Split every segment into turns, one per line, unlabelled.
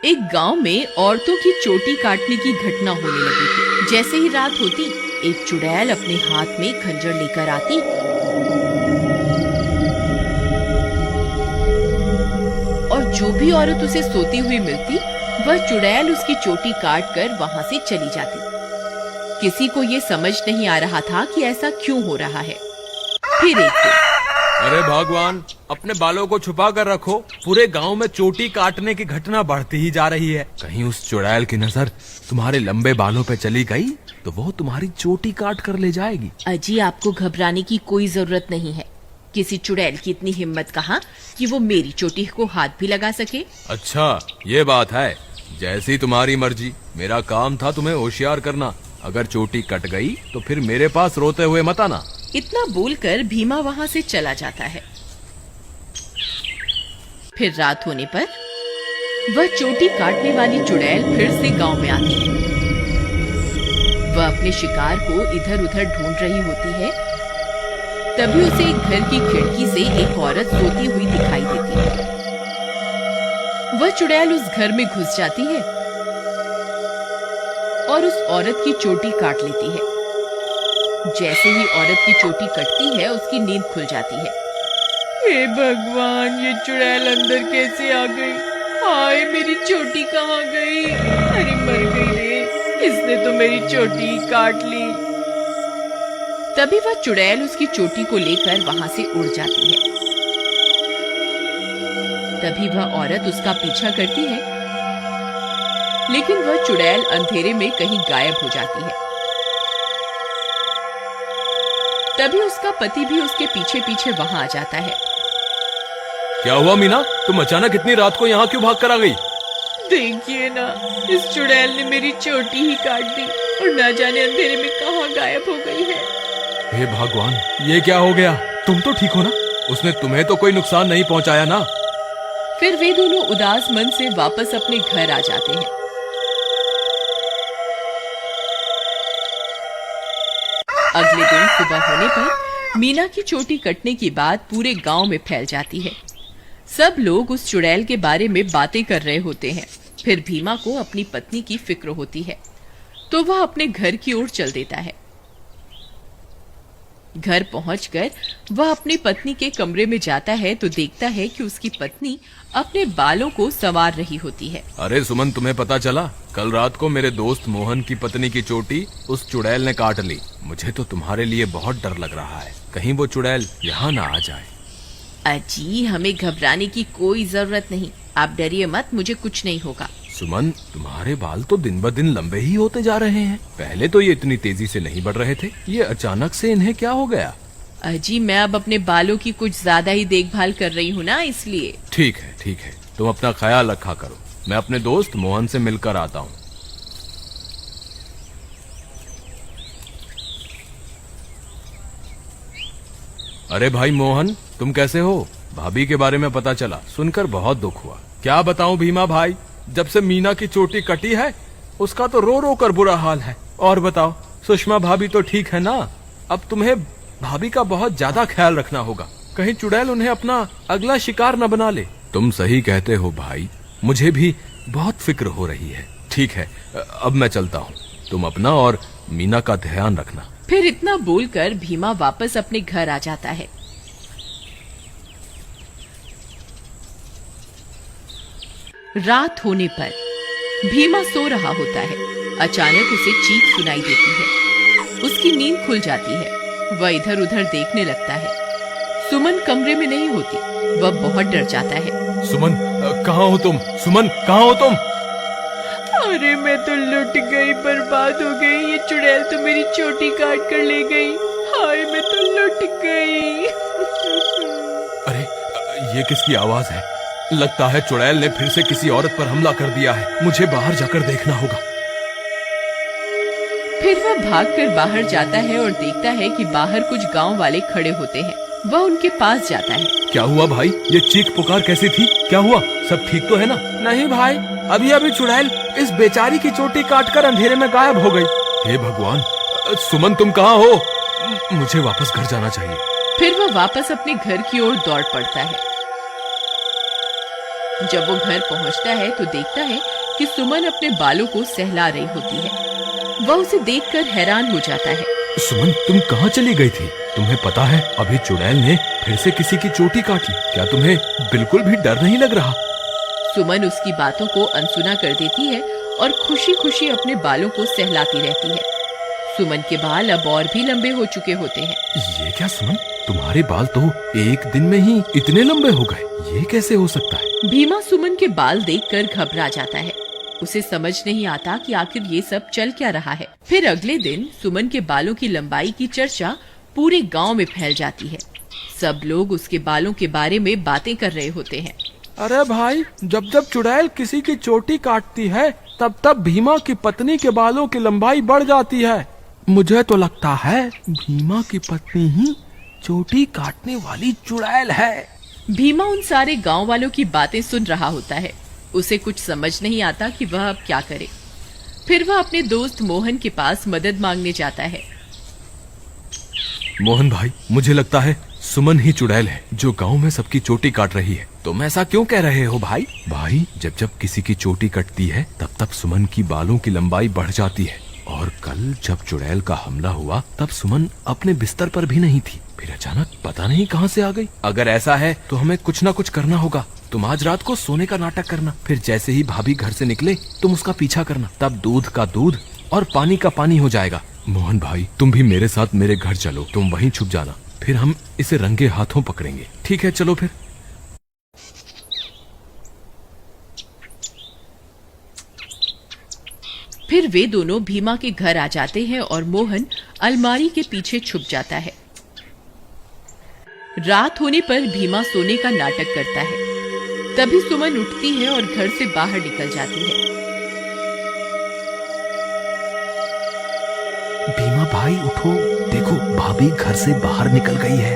एक गांव में औरतों की चोटी काटने की घटना होने लगी थी। जैसे ही रात होती, एक चुड़ैल अपने हाथ में खंजर लेकर आती और जो भी औरत उसे सोती हुई मिलती, वह चुड़ैल उसकी चोटी काट कर वहाँ से चली जाती। किसी को ये समझ नहीं आ रहा था कि ऐसा क्यों हो रहा है। फिर एक दिन,
अरे भगवान, अपने बालों को छुपा कर रखो। पूरे गांव में चोटी काटने की घटना बढ़ती ही जा रही है। कहीं उस चुड़ैल की नजर तुम्हारे लंबे बालों पे चली गई तो वो तुम्हारी चोटी काट कर ले जाएगी।
अजी, आपको घबराने की कोई जरूरत नहीं है। किसी चुड़ैल की इतनी हिम्मत कहाँ कि वो मेरी चोटी को हाथ भी लगा सके।
अच्छा, ये बात है। जैसी तुम्हारी मर्जी। मेरा काम था तुम्हें होशियार करना। अगर चोटी कट गई तो फिर मेरे पास रोते हुए मत आना।
इतना बोलकर भीमा वहाँ से चला जाता है। फिर रात होने पर वह चोटी काटने वाली चुड़ैल फिर से गांव में आती है। वह अपने शिकार को इधर उधर ढूंढ रही होती है। तभी उसे एक घर की खिड़की से एक औरत सोती हुई दिखाई देती है। वह चुड़ैल उस घर में घुस जाती है और उस औरत की चोटी काट लेती है। जैसे ही औरत की चोटी कटती है, उसकी नींद खुल जाती है। हे भगवान, ये चुड़ैल अंदर कैसे आ गई? हाय, मेरी चोटी कहाँ गई? अरे मर गई रे, इसने तो मेरी चोटी काट ली। तभी वह चुड़ैल उसकी चोटी को लेकर वहाँ से उड़ जाती है। तभी वह औरत उसका पीछा करती है, लेकिन वह चुड़ैल अंधेरे में कहीं गायब हो जाती है। तभी उसका पति भी उसके पीछे पीछे वहाँ आ जाता है।
क्या हुआ मीना, तुम अचानक इतनी रात को यहाँ क्यों भाग कर आ गई?
देखिए ना, इस चुड़ैल ने मेरी चोटी ही काट दी और न जाने अंधेरे में कहाँ गायब हो गई है।
हे भगवान, ये क्या हो गया? तुम तो ठीक हो ना? उसने तुम्हें तो कोई नुकसान नहीं पहुँचाया ना?
फिर वे दोनों उदास मन से वापस अपने घर आ जाते हैं। अगले दिन सुबह होने पर मीना की चोटी कटने की बात पूरे गांव में फैल जाती है। सब लोग उस चुड़ैल के बारे में बातें कर रहे होते हैं। फिर भीमा को अपनी पत्नी की फिक्र होती है, तो वह अपने घर की ओर चल देता है। घर पहुंचकर वह अपनी पत्नी के कमरे में जाता है तो देखता है कि उसकी पत्नी अपने बालों को संवार रही होती है।
अरे सुमन, तुम्हें पता चला? कल रात को मेरे दोस्त मोहन की पत्नी की चोटी उस चुड़ैल ने काट ली। मुझे तो तुम्हारे लिए बहुत डर लग रहा है, कहीं वो चुड़ैल यहाँ ना आ जाए।
अजी, हमें घबराने की कोई जरूरत नहीं। आप डरिए मत, मुझे कुछ नहीं होगा।
सुमन, तुम्हारे बाल तो दिन ब दिन लंबे ही होते जा रहे हैं। पहले तो ये इतनी तेजी से नहीं बढ़ रहे थे। ये अचानक से इन्हें क्या हो गया?
अजी, मैं अब अपने बालों की कुछ ज्यादा ही देखभाल कर रही हूँ ना, इसलिए।
ठीक है, ठीक है, तुम अपना ख्याल रखा करो। मैं अपने दोस्त मोहन से मिलकर आता हूँ। अरे भाई मोहन, तुम कैसे हो? भाभी के बारे में पता चला, सुनकर बहुत दुख हुआ। क्या बताऊं भीमा भाई, जब से मीना की चोटी कटी है उसका तो रो रो कर बुरा हाल है। और बताओ, सुषमा भाभी तो ठीक है ना? अब तुम्हें भाभी का बहुत ज्यादा ख्याल रखना होगा, कहीं चुड़ैल उन्हें अपना अगला शिकार न बना ले। तुम सही कहते हो भाई, मुझे भी बहुत फिक्र हो रही है। ठीक है, अब मैं चलता हूँ। तुम अपना और मीना का ध्यान रखना।
फिर इतना बोलकर भीमा वापस अपने घर आ जाता है। रात होने पर भीमा सो रहा होता है। अचानक उसे चीख सुनाई देती है। उसकी नींद खुल जाती है। वह इधर उधर देखने लगता है। सुमन कमरे में नहीं होती। वह बहुत डर जाता है।
सुमन, कहाँ हो तुम? सुमन, कहाँ हो तुम?
अरे मैं तो लुट गई, बर्बाद हो गई। ये चुड़ैल तो मेरी चोटी काट कर ले गई। हाय, मैं तो लुट गई।
अरे, ये किसकी आवाज है? लगता है चुड़ैल ने फिर से किसी औरत पर हमला कर दिया है। मुझे बाहर जाकर देखना होगा।
फिर वह भागकर बाहर जाता है और देखता है कि बाहर कुछ गांव वाले खड़े होते हैं। वह उनके पास जाता है।
क्या हुआ भाई? ये चीख पुकार कैसी थी? क्या हुआ? सब ठीक तो है ना? नहीं भाई, अभी अभी चुड़ैल इस बेचारी की चोटी काटकर अंधेरे में गायब हो गई। हे भगवान, सुमन तुम कहाँ हो? मुझे वापस घर जाना चाहिए।
फिर वह वापस अपने घर की ओर दौड़ पड़ता है। जब वो घर पहुंचता है तो देखता है कि सुमन अपने बालों को सहला रही होती है। वह उसे देखकर हैरान हो जाता है।
सुमन, तुम कहाँ चली गई थी? तुम्हें पता है अभी चुड़ैल ने फिर से किसी की चोटी काट ली। क्या तुम्हें बिल्कुल भी डर नहीं लग रहा?
सुमन उसकी बातों को अनसुना कर देती है और खुशी खुशी अपने बालों को सहलाती रहती है। सुमन के बाल अब और भी लंबे हो चुके होते हैं।
ये क्या सुमन, तुम्हारे बाल तो एक दिन में ही इतने लंबे हो गए, ये कैसे हो सकता है?
भीमा सुमन के बाल देखकर घबरा जाता है। उसे समझ नहीं आता कि आखिर ये सब चल क्या रहा है। फिर अगले दिन सुमन के बालों की लंबाई की चर्चा पूरे गांव में फैल जाती है। सब लोग उसके बालों के बारे में बातें कर रहे होते हैं।
अरे भाई, जब जब चुड़ैल किसी की चोटी काटती है तब तब भीमा की पत्नी के बालों की लंबाई बढ़ जाती है। मुझे तो लगता है भीमा की पत्नी ही चोटी काटने वाली चुड़ैल है।
भीमा उन सारे गांव वालों की बातें सुन रहा होता है। उसे कुछ समझ नहीं आता कि वह अब क्या करे। फिर वह अपने दोस्त मोहन के पास मदद मांगने जाता है।
मोहन भाई, मुझे लगता है सुमन ही चुड़ैल है जो गांव में सबकी चोटी काट रही है। तुम ऐसा क्यों कह रहे हो भाई? भाई, जब जब किसी की चोटी कटती है तब तब सुमन की बालों की लंबाई बढ़ जाती है। और कल जब चुड़ैल का हमला हुआ तब सुमन अपने बिस्तर पर भी नहीं थी, फिर अचानक पता नहीं कहां से आ गई। अगर ऐसा है तो हमें कुछ ना कुछ करना होगा। तुम आज रात को सोने का नाटक करना, फिर जैसे ही भाभी घर से निकले तुम उसका पीछा करना, तब दूध का दूध और पानी का पानी हो जाएगा। मोहन भाई, तुम भी मेरे साथ मेरे घर चलो, तुम वहीं छुप जाना, फिर हम इसे रंगे हाथों पकड़ेंगे। ठीक है, चलो फिर।
फिर वे दोनों भीमा के घर आ जाते हैं और मोहन अलमारी के पीछे छुप जाता है। रात होने पर भीमा सोने का नाटक करता है। तभी सुमन उठती है और घर से बाहर निकल जाती है।
भीमा भाई उठो, देखो भाभी घर से बाहर निकल गई है।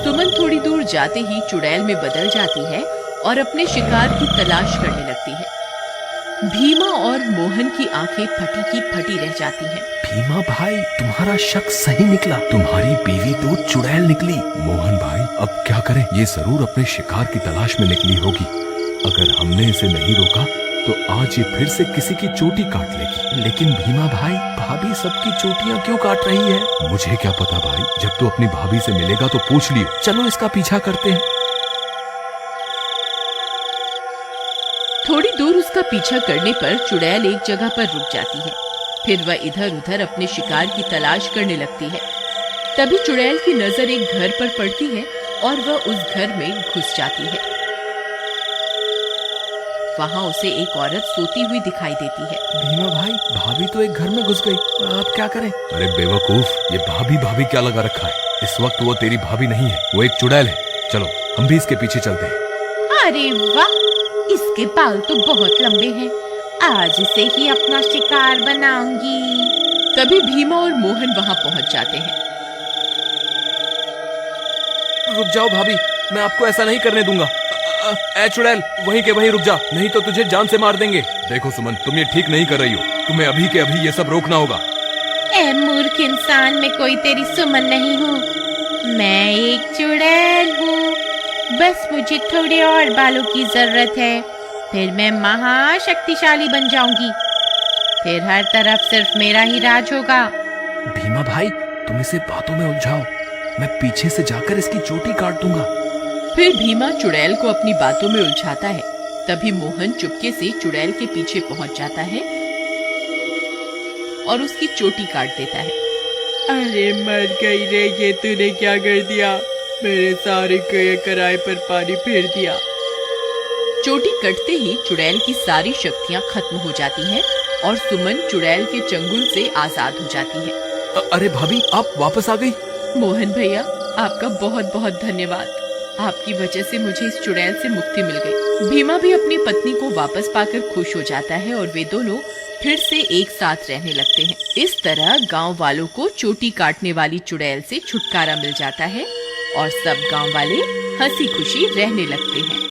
सुमन थोड़ी दूर जाते ही चुड़ैल में बदल जाती है और अपने शिकार की तलाश करने लगती है। भीमा और मोहन की आंखें फटी की फटी रह जाती हैं।
भीमा भाई, तुम्हारा शक सही निकला, तुम्हारी बीवी तो चुड़ैल निकली। मोहन भाई, अब क्या करें? ये जरूर अपने शिकार की तलाश में निकली होगी। अगर हमने इसे नहीं रोका तो आज ये फिर से किसी की चोटी काट लेगी। लेकिन भीमा भाई, भाभी सबकी चोटियां क्यों काट रही है? मुझे क्या पता भाई, जब तू अपनी भाभी से मिलेगा तो पूछ लियो। चलो इसका पीछा करते हैं।
थोड़ी दूर उसका पीछा करने पर चुड़ैल एक जगह पर रुक जाती है। फिर वह इधर उधर अपने शिकार की तलाश करने लगती है। तभी चुड़ैल की नजर एक घर पर पड़ती है और वह उस घर में घुस जाती है। वहां उसे एक औरत सोती हुई दिखाई देती है।
भीमा भाई, भाभी तो एक घर में घुस गई, आप क्या करें? अरे बेवकूफ, ये भाभी भाभी क्या लगा रखा है? इस वक्त वो तेरी भाभी नहीं है, वो एक चुड़ैल है। चलो हम भी इसके पीछे चलते हैं।
अरे वाह, इसके बाल तो बहुत लंबे हैं। आज इसे ही अपना शिकार बनाऊंगी। तभी भीमा और मोहन वहां पहुंच जाते हैं।
रुक जाओ भाभी, मैं आपको ऐसा नहीं करने दूंगा। ए चुड़ैल, वहीं के वहीं रुक जा, नहीं तो तुझे जान से मार देंगे। देखो सुमन, तुम ये ठीक नहीं कर रही हो, तुम्हें अभी के अभी ये सब रोकना होगा।
ए मूर्ख इंसान, मैं कोई तेरी सुमन नहीं हूँ, मैं एक चुड़ैल हूँ। बस मुझे थोड़े और बालों की जरूरत है, फिर मैं महाशक्तिशाली बन जाऊंगी। फिर हर तरफ सिर्फ मेरा ही राज होगा।
भीमा भाई, तुम इसे बातों में उलझाओ, मैं पीछे से जाकर इसकी चोटी काट दूंगा।
फिर भीमा चुड़ैल को अपनी बातों में उलझाता है। तभी मोहन चुपके से चुड़ैल के पीछे पहुंच जाता है और उसकी चोटी काट देता है। अरे मर गई रे, ये तूने क्या कर दिया? मेरे सारे कराए पर पानी फेर दिया। चोटी कटते ही चुड़ैल की सारी शक्तियां खत्म हो जाती हैं और सुमन चुड़ैल के चंगुल से आजाद हो जाती है।
अरे भाभी, आप वापस आ गई?
मोहन भैया, आपका बहुत बहुत धन्यवाद। आपकी वजह से मुझे इस चुड़ैल से मुक्ति मिल गई। भीमा भी अपनी पत्नी को वापस पाकर खुश हो जाता है और वे दोनों फिर से एक साथ रहने लगते हैं। इस तरह गांव वालों को चोटी काटने वाली चुड़ैल से छुटकारा मिल जाता है और सब गांव वाले हंसी खुशी रहने लगते हैं।